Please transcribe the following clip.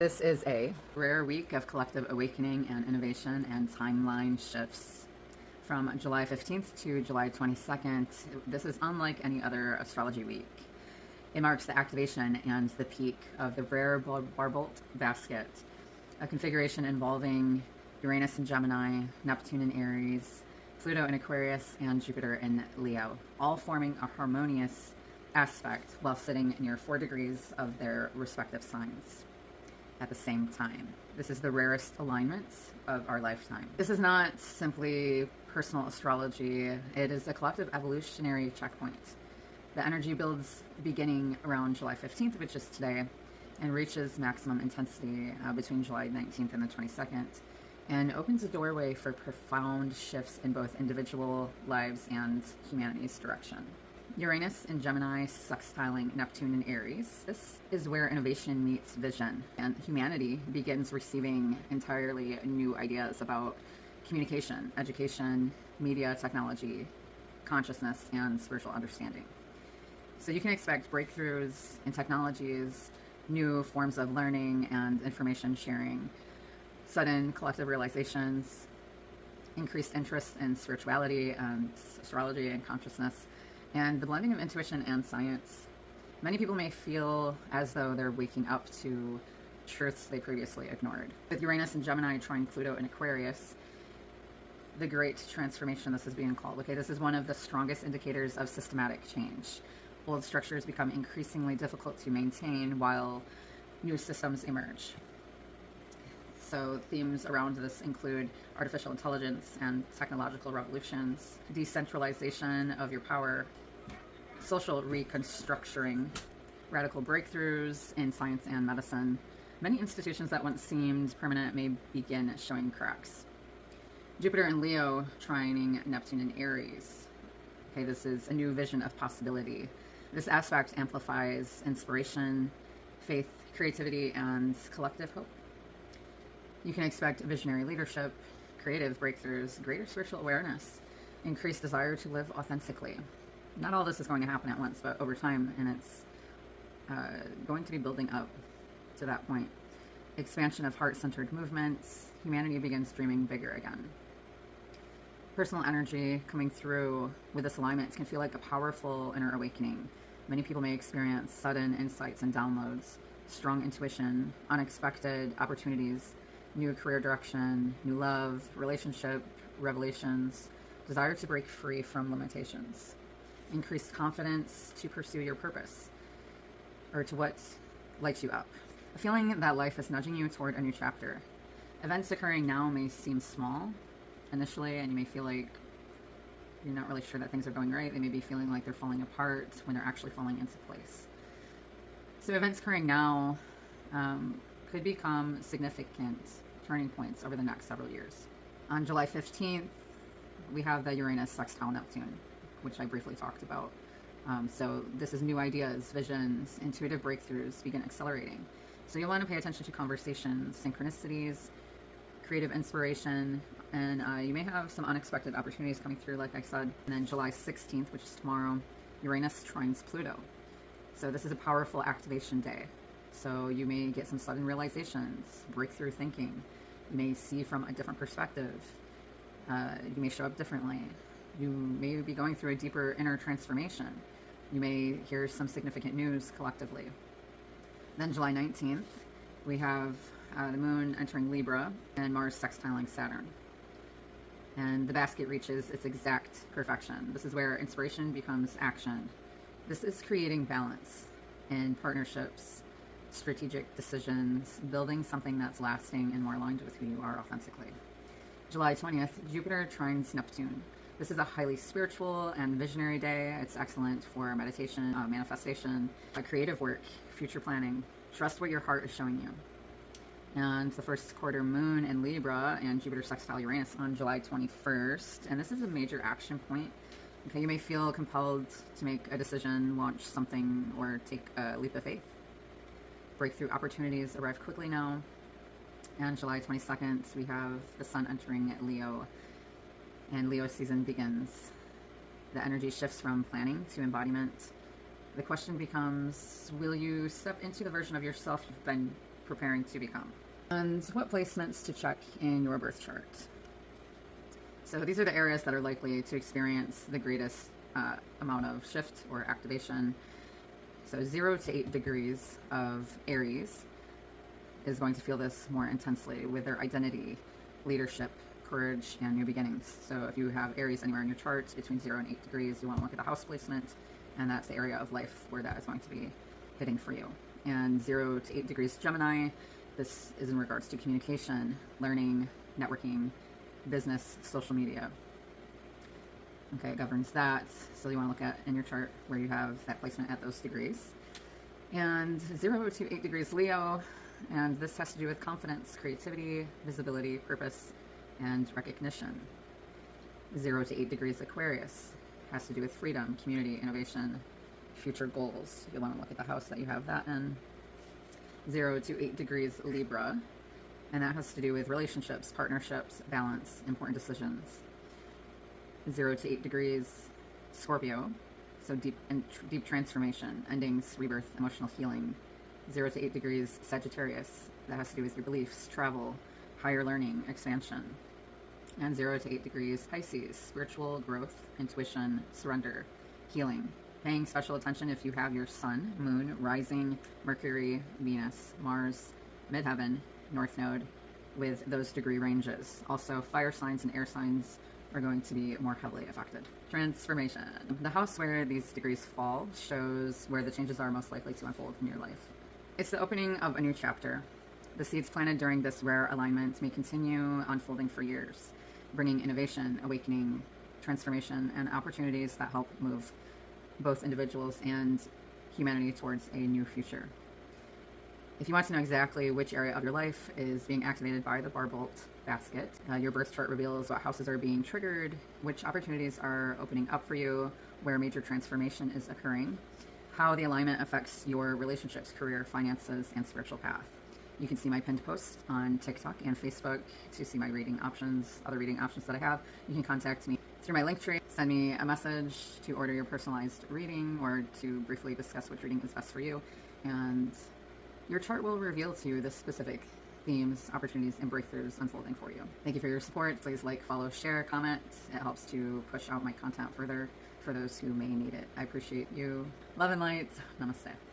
This is a rare week of collective awakening and innovation and timeline shifts. From July 15th to July 22nd, this is unlike any other astrology week. It marks the activation and the peak of the rare Barbault Basket, a configuration involving Uranus in Gemini, Neptune in Aries, Pluto in Aquarius, and Jupiter in Leo, all forming a harmonious aspect while sitting near 4 degrees of their respective signs at the same time. This is the rarest alignment of our lifetime. This is not simply personal astrology, it is a collective evolutionary checkpoint. The energy builds beginning around July 15th, which is today, and reaches maximum intensity between July 19th and the 22nd, and opens a doorway for profound shifts in both individual lives and humanity's direction. Uranus in Gemini sextiling Neptune in Aries. This is where innovation meets vision, and humanity begins receiving entirely new ideas about communication, education, media, technology, consciousness, and spiritual understanding. So you can expect breakthroughs in technologies, new forms of learning and information sharing, sudden collective realizations, increased interest in spirituality and astrology and consciousness, and the blending of intuition and science. Many people may feel as though they're waking up to truths they previously ignored. With Uranus and Gemini trying Pluto in Aquarius, the great transformation, this is being called. Okay, this is one of the strongest indicators of systematic change. Old structures become increasingly difficult to maintain while new systems emerge. So themes around this include artificial intelligence and technological revolutions, decentralization of your power, social reconstructuring, radical breakthroughs in science and medicine. Many institutions that once seemed permanent may begin showing cracks. Jupiter in Leo trining Neptune in Aries. Okay, this is a new vision of possibility. This aspect amplifies inspiration, faith, creativity, and collective hope. You can expect visionary leadership, creative breakthroughs, greater spiritual awareness, increased desire to live authentically. Not all this is going to happen at once, but over time, and it's going to be building up to that point. Expansion of heart-centered movements, humanity begins dreaming bigger again. Personal energy coming through with this alignment can feel like a powerful inner awakening. Many people may experience sudden insights and downloads, strong intuition, unexpected opportunities, new career direction, new love, relationship, revelations, desire to break free from limitations, increased confidence to pursue your purpose, or to what lights you up. A feeling that life is nudging you toward a new chapter. Events occurring now may seem small initially, and you may feel like you're not really sure that things are going right. They may be feeling like they're falling apart when they're actually falling into place. So events occurring now could become significant turning points over the next several years. On July 15th, we have the Uranus sextile Neptune, which I briefly talked about. So this is new ideas, visions, intuitive breakthroughs begin accelerating. So you'll want to pay attention to conversations, synchronicities, creative inspiration, and you may have some unexpected opportunities coming through, like I said. And then July 16th, which is tomorrow, Uranus trines Pluto. So this is a powerful activation day. So you may get some sudden realizations, breakthrough thinking. You may see from a different perspective. You may show up differently. You may be going through a deeper inner transformation. You may hear some significant news collectively. Then July 19th, we have the moon entering Libra and Mars sextiling Saturn. And the basket reaches its exact perfection. This is where inspiration becomes action. This is creating balance in partnerships, strategic decisions, building something that's lasting and more aligned with who you are authentically. July 20th, Jupiter trines Neptune. This is a highly spiritual and visionary day. It's excellent for meditation, manifestation, creative work, future planning. Trust what your heart is showing you. And the first quarter moon in Libra and Jupiter sextile Uranus on July 21st. And this is a major action point. Okay, you may feel compelled to make a decision, launch something, or take a leap of faith. Breakthrough opportunities arrive quickly now. And July 22nd, we have the sun entering Leo, and Leo season begins. The energy shifts from planning to embodiment. The question becomes, will you step into the version of yourself you've been preparing to become. And what placements to check in your birth chart? So these are the areas that are likely to experience the greatest amount of shift or activation. So 0 to 8 degrees of Aries is going to feel this more intensely with their identity, leadership, courage, and new beginnings. So if you have Aries anywhere in your chart between 0 and 8 degrees, you want to look at the house placement, and that's the area of life where that is going to be hitting for you. And 0 to 8 degrees Gemini, this is in regards to communication, learning, networking, business, social media. Okay, it governs that. So you want to look at in your chart where you have that placement at those degrees. And 0 to 8 degrees Leo, and this has to do with confidence, creativity, visibility, purpose, and recognition. 0 to 8 degrees Aquarius has to do with freedom, community, innovation, future goals. You'll want to look at the house that you have that in. 0 to 8 degrees Libra, and that has to do with relationships, partnerships, balance, important decisions. 0 to 8 degrees Scorpio, so deep transformation, endings, rebirth, emotional healing. 0 to 8 degrees Sagittarius, that has to do with your beliefs, travel, higher learning, expansion. And 0 to 8 degrees Pisces, spiritual growth, intuition, surrender, healing. Paying special attention if you have your sun, moon, rising, Mercury, Venus, Mars, midheaven, north node with those degree ranges. Also, fire signs and air signs are going to be more heavily affected. Transformation. The house where these degrees fall shows where the changes are most likely to unfold in your life. It's the opening of a new chapter. The seeds planted during this rare alignment may continue unfolding for years, bringing innovation, awakening, transformation, and opportunities that help move both individuals and humanity towards a new future. If you want to know exactly which area of your life is being activated by the Barbault Basket, your birth chart reveals what houses are being triggered, which opportunities are opening up for you, where major transformation is occurring, how the alignment affects your relationships, career, finances, and spiritual path. You can see my pinned post on TikTok and Facebook to see my reading options, other reading options that I have. You can contact me through my Linktree, send me a message to order your personalized reading or to briefly discuss which reading is best for you. And your chart will reveal to you the specific themes, opportunities, and breakthroughs unfolding for you. Thank you for your support. Please like, follow, share, comment. It helps to push out my content further for those who may need it. I appreciate you. Love and light. Namaste.